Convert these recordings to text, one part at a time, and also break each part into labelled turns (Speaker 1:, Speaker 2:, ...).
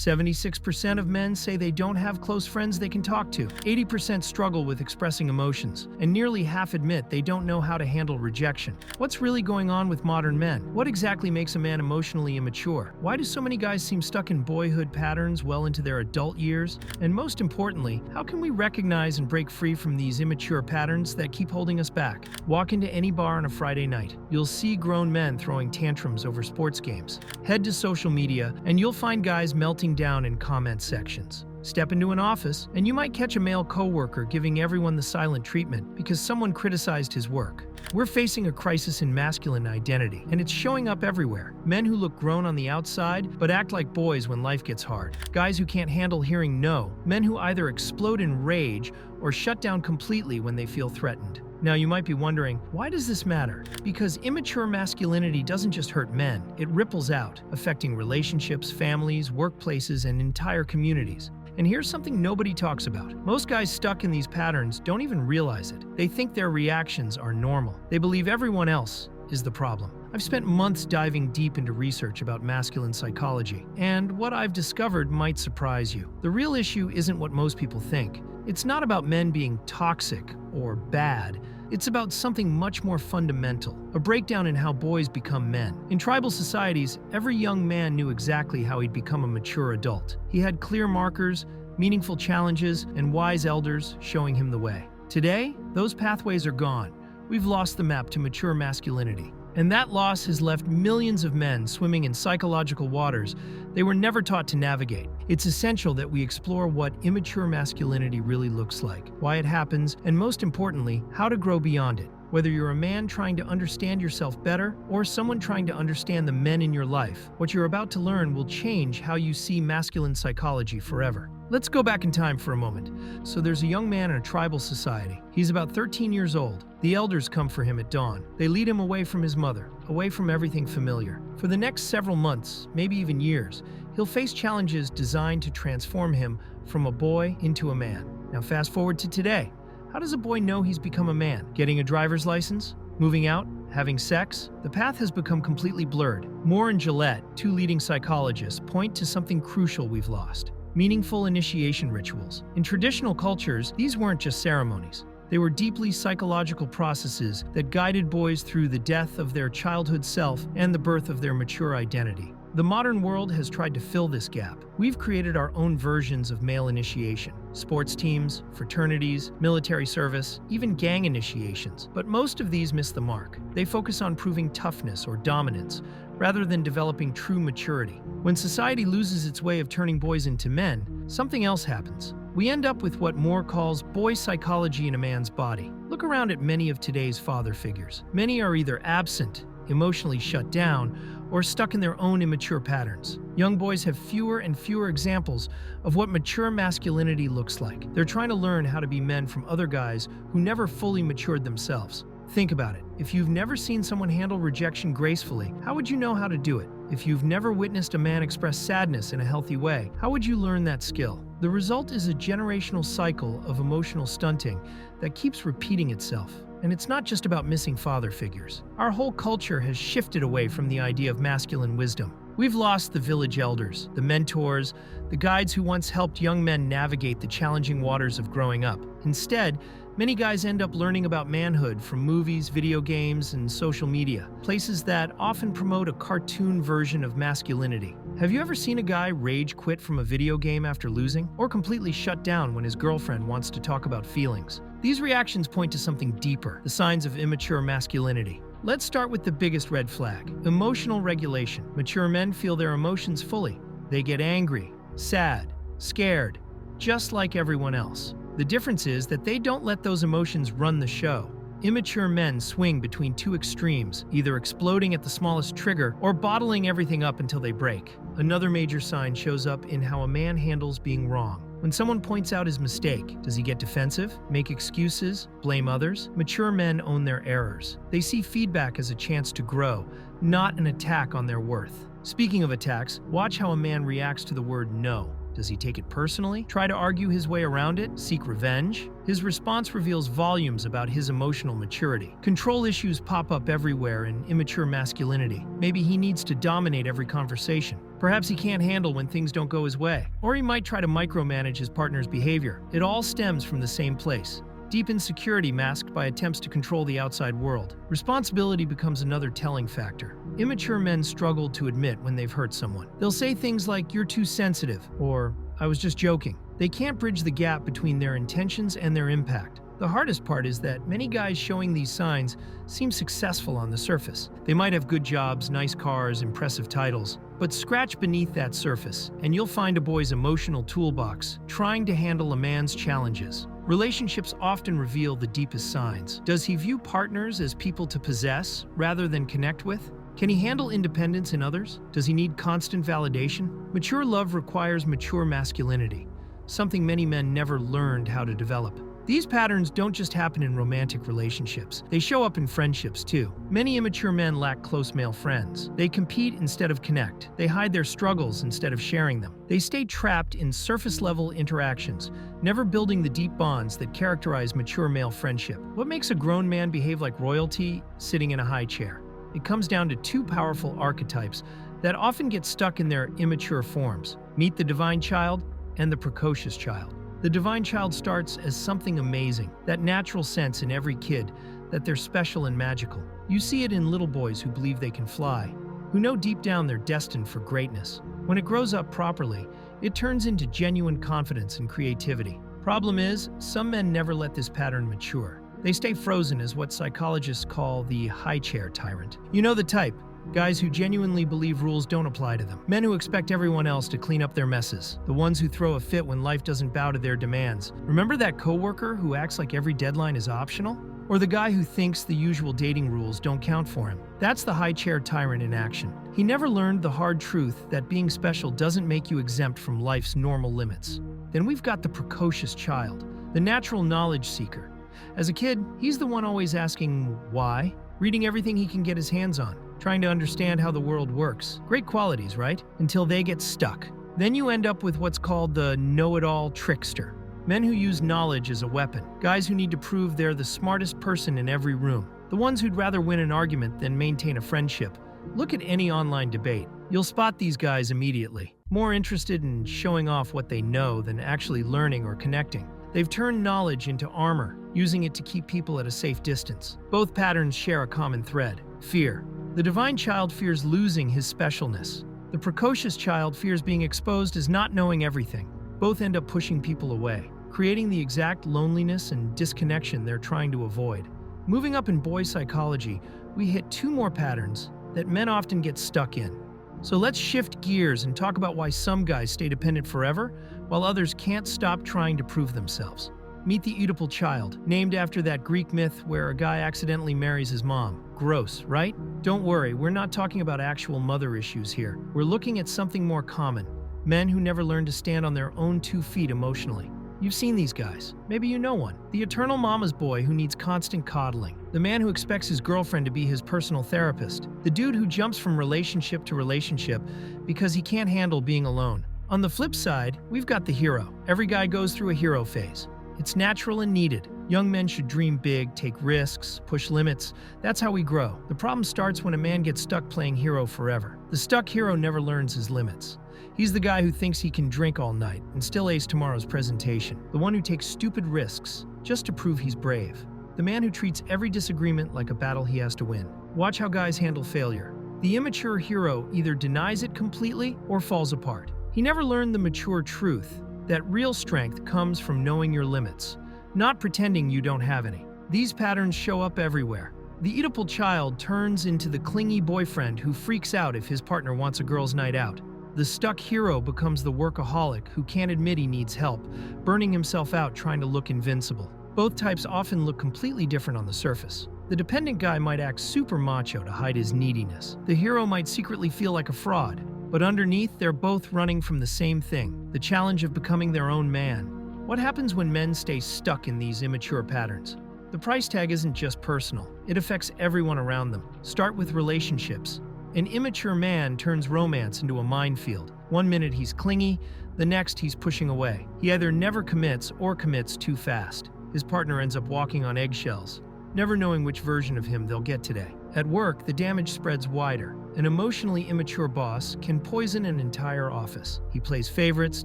Speaker 1: 76% of men say they don't have close friends they can talk to. 80% struggle with expressing emotions, and nearly half admit they don't know how to handle rejection. What's really going on with modern men? What exactly makes a man emotionally immature? Why do so many guys seem stuck in boyhood patterns well into their adult years? And most importantly, how can we recognize and break free from these immature patterns that keep holding us back? Walk into any bar on a Friday night. You'll see grown men throwing tantrums over sports games. Head to social media, and you'll find guys melting down in comment sections. Step into an office, and you might catch a male coworker giving everyone the silent treatment because someone criticized his work. We're facing a crisis in masculine identity, and it's showing up everywhere. Men who look grown on the outside, but act like boys when life gets hard. Guys who can't handle hearing no. Men who either explode in rage or shut down completely when they feel threatened. Now you might be wondering, why does this matter? Because immature masculinity doesn't just hurt men, it ripples out, affecting relationships, families, workplaces, and entire communities. And here's something nobody talks about. Most guys stuck in these patterns don't even realize it. They think their reactions are normal. They believe everyone else is the problem. I've spent months diving deep into research about masculine psychology, and what I've discovered might surprise you. The real issue isn't what most people think. It's not about men being toxic or bad. It's about something much more fundamental, a breakdown in how boys become men. In tribal societies, every young man knew exactly how he'd become a mature adult. He had clear markers, meaningful challenges, and wise elders showing him the way. Today, those pathways are gone. We've lost the map to mature masculinity. And that loss has left millions of men swimming in psychological waters they were never taught to navigate. It's essential that we explore what immature masculinity really looks like, why it happens, and most importantly, how to grow beyond it. Whether you're a man trying to understand yourself better or someone trying to understand the men in your life, what you're about to learn will change how you see masculine psychology forever. Let's go back in time for a moment. So there's a young man in a tribal society. He's about 13 years old. The elders come for him at dawn. They lead him away from his mother, away from everything familiar. For the next several months, maybe even years, he'll face challenges designed to transform him from a boy into a man. Now fast forward to today. How does a boy know he's become a man? Getting a driver's license? Moving out? Having sex? The path has become completely blurred. Moore and Gillette, two leading psychologists, point to something crucial we've lost: meaningful initiation rituals. In traditional cultures, these weren't just ceremonies. They were deeply psychological processes that guided boys through the death of their childhood self and the birth of their mature identity. The modern world has tried to fill this gap. We've created our own versions of male initiation: sports teams, fraternities, military service, even gang initiations. But most of these miss the mark. They focus on proving toughness or dominance, rather than developing true maturity. When society loses its way of turning boys into men, something else happens. We end up with what Moore calls boy psychology in a man's body. Look around at many of today's father figures. Many are either absent, emotionally shut down, or stuck in their own immature patterns. Young boys have fewer and fewer examples of what mature masculinity looks like. They're trying to learn how to be men from other guys who never fully matured themselves. Think about it. If you've never seen someone handle rejection gracefully, how would you know how to do it? If you've never witnessed a man express sadness in a healthy way, how would you learn that skill? The result is a generational cycle of emotional stunting that keeps repeating itself. And it's not just about missing father figures. Our whole culture has shifted away from the idea of masculine wisdom. We've lost the village elders, the mentors, the guides who once helped young men navigate the challenging waters of growing up. Instead, many guys end up learning about manhood from movies, video games, and social media, places that often promote a cartoon version of masculinity. Have you ever seen a guy rage quit from a video game after losing, or completely shut down when his girlfriend wants to talk about feelings? These reactions point to something deeper, the signs of immature masculinity. Let's start with the biggest red flag: emotional regulation. Mature men feel their emotions fully. They get angry, sad, scared, just like everyone else. The difference is that they don't let those emotions run the show. Immature men swing between two extremes, either exploding at the smallest trigger or bottling everything up until they break. Another major sign shows up in how a man handles being wrong. When someone points out his mistake, does he get defensive, make excuses, blame others? Mature men own their errors. They see feedback as a chance to grow, not an attack on their worth. Speaking of attacks, watch how a man reacts to the word no. Does he take it personally? Try to argue his way around it? Seek revenge? His response reveals volumes about his emotional maturity. Control issues pop up everywhere in immature masculinity. Maybe he needs to dominate every conversation. Perhaps he can't handle when things don't go his way, or he might try to micromanage his partner's behavior. It all stems from the same place: deep insecurity masked by attempts to control the outside world. Responsibility becomes another telling factor. Immature men struggle to admit when they've hurt someone. They'll say things like, "You're too sensitive," or "I was just joking." They can't bridge the gap between their intentions and their impact. The hardest part is that many guys showing these signs seem successful on the surface. They might have good jobs, nice cars, impressive titles, but scratch beneath that surface, and you'll find a boy's emotional toolbox trying to handle a man's challenges. Relationships often reveal the deepest signs. Does he view partners as people to possess rather than connect with? Can he handle independence in others? Does he need constant validation? Mature love requires mature masculinity, something many men never learned how to develop. These patterns don't just happen in romantic relationships. They show up in friendships too. Many immature men lack close male friends. They compete instead of connect. They hide their struggles instead of sharing them. They stay trapped in surface-level interactions, never building the deep bonds that characterize mature male friendship. What makes a grown man behave like royalty sitting in a high chair? It comes down to two powerful archetypes that often get stuck in their immature forms. Meet the divine child and the precocious child. The divine child starts as something amazing, that natural sense in every kid that they're special and magical. You see it in little boys who believe they can fly, who know deep down they're destined for greatness. When it grows up properly, it turns into genuine confidence and creativity. Problem is, some men never let this pattern mature. They stay frozen as what psychologists call the high chair tyrant. You know the type. Guys who genuinely believe rules don't apply to them. Men who expect everyone else to clean up their messes. The ones who throw a fit when life doesn't bow to their demands. Remember that coworker who acts like every deadline is optional? Or the guy who thinks the usual dating rules don't count for him? That's the high chair tyrant in action. He never learned the hard truth that being special doesn't make you exempt from life's normal limits. Then we've got the precocious child, the natural knowledge seeker. As a kid, he's the one always asking why, reading everything he can get his hands on, trying to understand how the world works. Great qualities, right? Until they get stuck. Then you end up with what's called the know-it-all trickster. Men who use knowledge as a weapon. Guys who need to prove they're the smartest person in every room. The ones who'd rather win an argument than maintain a friendship. Look at any online debate. You'll spot these guys immediately. More interested in showing off what they know than actually learning or connecting. They've turned knowledge into armor, using it to keep people at a safe distance. Both patterns share a common thread: fear. The divine child fears losing his specialness. The precocious child fears being exposed as not knowing everything. Both end up pushing people away, creating the exact loneliness and disconnection they're trying to avoid. Moving up in boy psychology, we hit two more patterns that men often get stuck in. So let's shift gears and talk about why some guys stay dependent forever, while others can't stop trying to prove themselves. Meet the Oedipal child, named after that Greek myth where a guy accidentally marries his mom. Gross, right? Don't worry, we're not talking about actual mother issues here. We're looking at something more common. Men who never learn to stand on their own 2 feet emotionally. You've seen these guys. Maybe you know one. The eternal mama's boy who needs constant coddling. The man who expects his girlfriend to be his personal therapist. The dude who jumps from relationship to relationship because he can't handle being alone. On the flip side, we've got the hero. Every guy goes through a hero phase. It's natural and needed. Young men should dream big, take risks, push limits. That's how we grow. The problem starts when a man gets stuck playing hero forever. The stuck hero never learns his limits. He's the guy who thinks he can drink all night and still ace tomorrow's presentation. The one who takes stupid risks just to prove he's brave. The man who treats every disagreement like a battle he has to win. Watch how guys handle failure. The immature hero either denies it completely or falls apart. He never learned the mature truth that real strength comes from knowing your limits, not pretending you don't have any. These patterns show up everywhere. The Oedipal child turns into the clingy boyfriend who freaks out if his partner wants a girls' night out. The stuck hero becomes the workaholic who can't admit he needs help, burning himself out trying to look invincible. Both types often look completely different on the surface. The dependent guy might act super macho to hide his neediness. The hero might secretly feel like a fraud. But underneath, they're both running from the same thing, the challenge of becoming their own man. What happens when men stay stuck in these immature patterns? The price tag isn't just personal. It affects everyone around them. Start with relationships. An immature man turns romance into a minefield. One minute he's clingy, the next he's pushing away. He either never commits or commits too fast. His partner ends up walking on eggshells, never knowing which version of him they'll get today. At work, the damage spreads wider. An emotionally immature boss can poison an entire office. He plays favorites,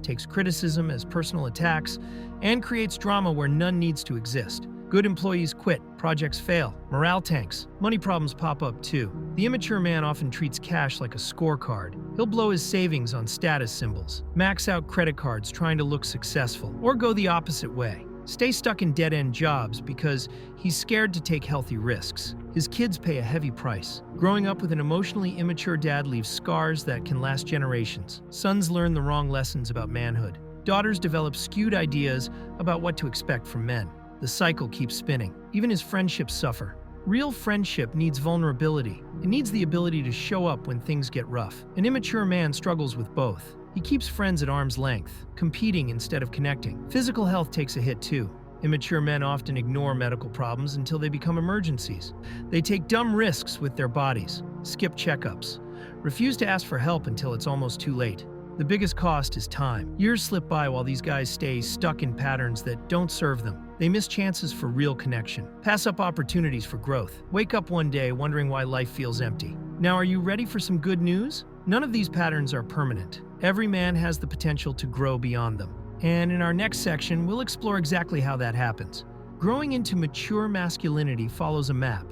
Speaker 1: takes criticism as personal attacks, and creates drama where none needs to exist. Good employees quit, projects fail, morale tanks, money problems pop up too. The immature man often treats cash like a scorecard. He'll blow his savings on status symbols, max out credit cards trying to look successful, or go the opposite way. Stay stuck in dead-end jobs because he's scared to take healthy risks. His kids pay a heavy price. Growing up with an emotionally immature dad leaves scars that can last generations. Sons learn the wrong lessons about manhood. Daughters develop skewed ideas about what to expect from men. The cycle keeps spinning. Even his friendships suffer. Real friendship needs vulnerability. It needs the ability to show up when things get rough. An immature man struggles with both. He keeps friends at arm's length, competing instead of connecting. Physical health takes a hit too. Immature men often ignore medical problems until they become emergencies. They take dumb risks with their bodies, skip checkups, refuse to ask for help until it's almost too late. The biggest cost is time. Years slip by while these guys stay stuck in patterns that don't serve them. They miss chances for real connection, pass up opportunities for growth, wake up one day wondering why life feels empty. Now, are you ready for some good news? None of these patterns are permanent. Every man has the potential to grow beyond them. And in our next section, we'll explore exactly how that happens. Growing into mature masculinity follows a map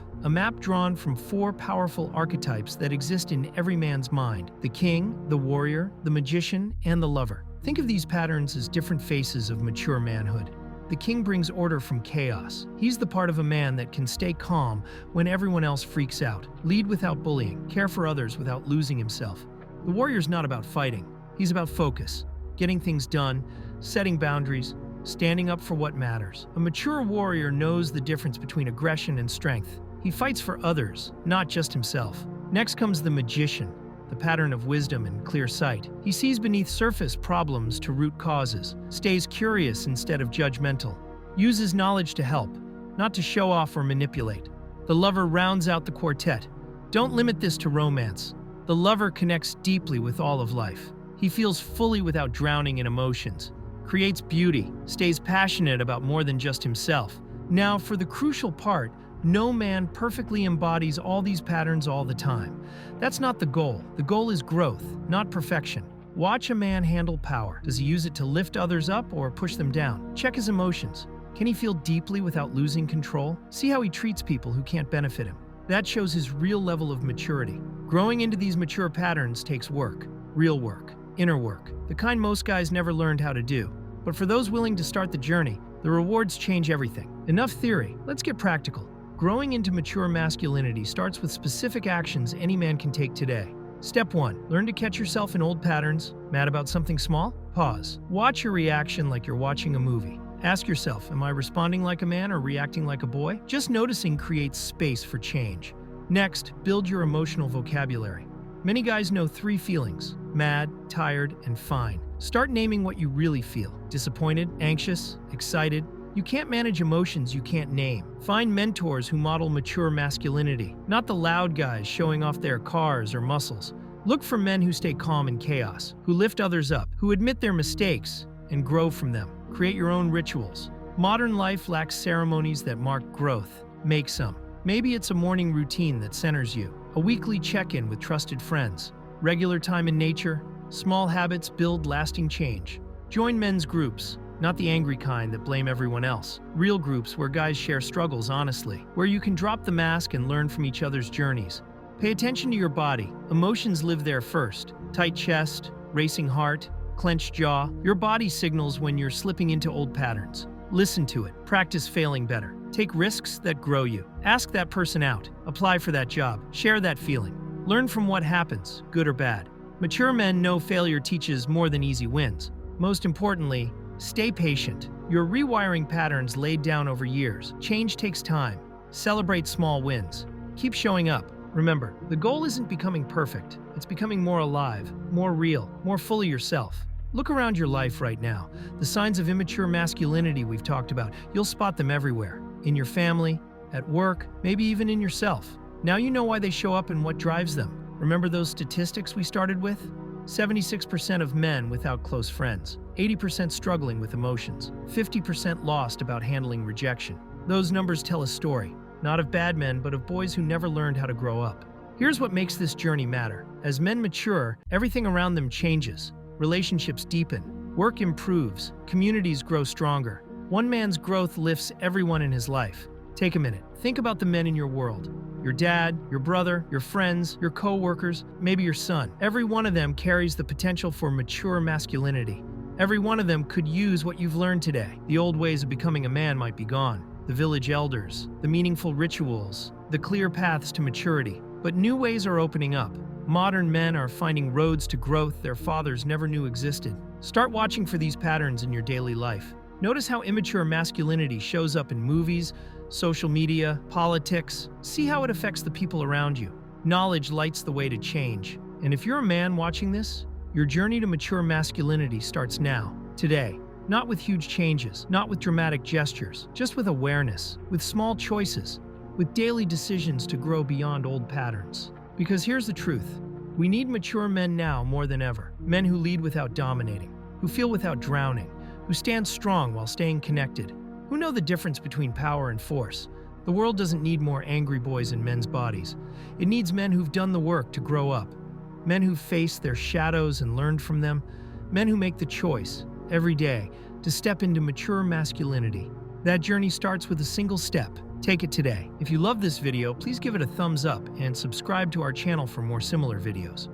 Speaker 1: drawn from 4 powerful archetypes that exist in every man's mind: the king, the warrior, the magician, and the lover. Think of these patterns as different faces of mature manhood. The king brings order from chaos. He's the part of a man that can stay calm when everyone else freaks out, lead without bullying, care for others without losing himself. The warrior's not about fighting. He's about focus, getting things done, setting boundaries, standing up for what matters. A mature warrior knows the difference between aggression and strength. He fights for others, not just himself. Next comes the magician, the pattern of wisdom and clear sight. He sees beneath surface problems to root causes, stays curious instead of judgmental, uses knowledge to help, not to show off or manipulate. The lover rounds out the quartet. Don't limit this to romance. The lover connects deeply with all of life. He feels fully without drowning in emotions, creates beauty, stays passionate about more than just himself. Now, for the crucial part, no man perfectly embodies all these patterns all the time. That's not the goal. The goal is growth, not perfection. Watch a man handle power. Does he use it to lift others up or push them down? Check his emotions. Can he feel deeply without losing control? See how he treats people who can't benefit him. That shows his real level of maturity. Growing into these mature patterns takes work, real work, inner work, the kind most guys never learned how to do. But for those willing to start the journey, the rewards change everything. Enough theory, let's get practical. Growing into mature masculinity starts with specific actions any man can take today. Step 1. Learn to catch yourself in old patterns. Mad about something small? Pause. Watch your reaction like you're watching a movie. Ask yourself, am I responding like a man or reacting like a boy? Just noticing creates space for change. Next, build your emotional vocabulary. Many guys know 3 feelings: mad, tired, and fine. Start naming what you really feel. Disappointed, anxious, excited. You can't manage emotions you can't name. Find mentors who model mature masculinity, not the loud guys showing off their cars or muscles. Look for men who stay calm in chaos, who lift others up, who admit their mistakes and grow from them. Create your own rituals. Modern life lacks ceremonies that mark growth. Make some. Maybe it's a morning routine that centers you, a weekly check-in with trusted friends, regular time in nature. Small habits build lasting change. Join men's groups, not the angry kind that blame everyone else. Real groups where guys share struggles honestly, where you can drop the mask and learn from each other's journeys. Pay attention to your body. Emotions live there first. Tight chest, racing heart, clenched jaw. Your body signals when you're slipping into old patterns. Listen to it. Practice failing better. Take risks that grow you. Ask that person out. Apply for that job. Share that feeling. Learn from what happens, good or bad. Mature men know failure teaches more than easy wins. Most importantly, stay patient. You're rewiring patterns laid down over years. Change takes time. Celebrate small wins. Keep showing up. Remember, the goal isn't becoming perfect. It's becoming more alive, more real, more fully yourself. Look around your life right now. The signs of immature masculinity we've talked about, you'll spot them everywhere. In your family, at work, maybe even in yourself. Now you know why they show up and what drives them. Remember those statistics we started with? 76% of men without close friends, 80% struggling with emotions, 50% lost about handling rejection. Those numbers tell a story. not of bad men, but of boys who never learned how to grow up. Here's what makes this journey matter. As men mature, everything around them changes. Relationships deepen, work improves, communities grow stronger. One man's growth lifts everyone in his life. Take a minute. Think about the men in your world. Your dad, your brother, your friends, your co-workers, maybe your son. Every one of them carries the potential for mature masculinity. Every one of them could use what you've learned today. The old ways of becoming a man might be gone. The village elders, the meaningful rituals, the clear paths to maturity. But new ways are opening up. Modern men are finding roads to growth their fathers never knew existed. Start watching for these patterns in your daily life. Notice how immature masculinity shows up in movies, social media, politics. See how it affects the people around you. Knowledge lights the way to change. And if you're a man watching this, your journey to mature masculinity starts now, today. Not with huge changes, not with dramatic gestures, just with awareness, with small choices, with daily decisions to grow beyond old patterns. Because here's the truth. We need mature men now more than ever. Men who lead without dominating, who feel without drowning, who stand strong while staying connected, who know the difference between power and force. The world doesn't need more angry boys in men's bodies. It needs men who've done the work to grow up. Men who've faced their shadows and learned from them. Men who make the choice, every day, to step into mature masculinity. That journey starts with a single step. Take it today. If you love this video, please give it a thumbs up and subscribe to our channel for more similar videos.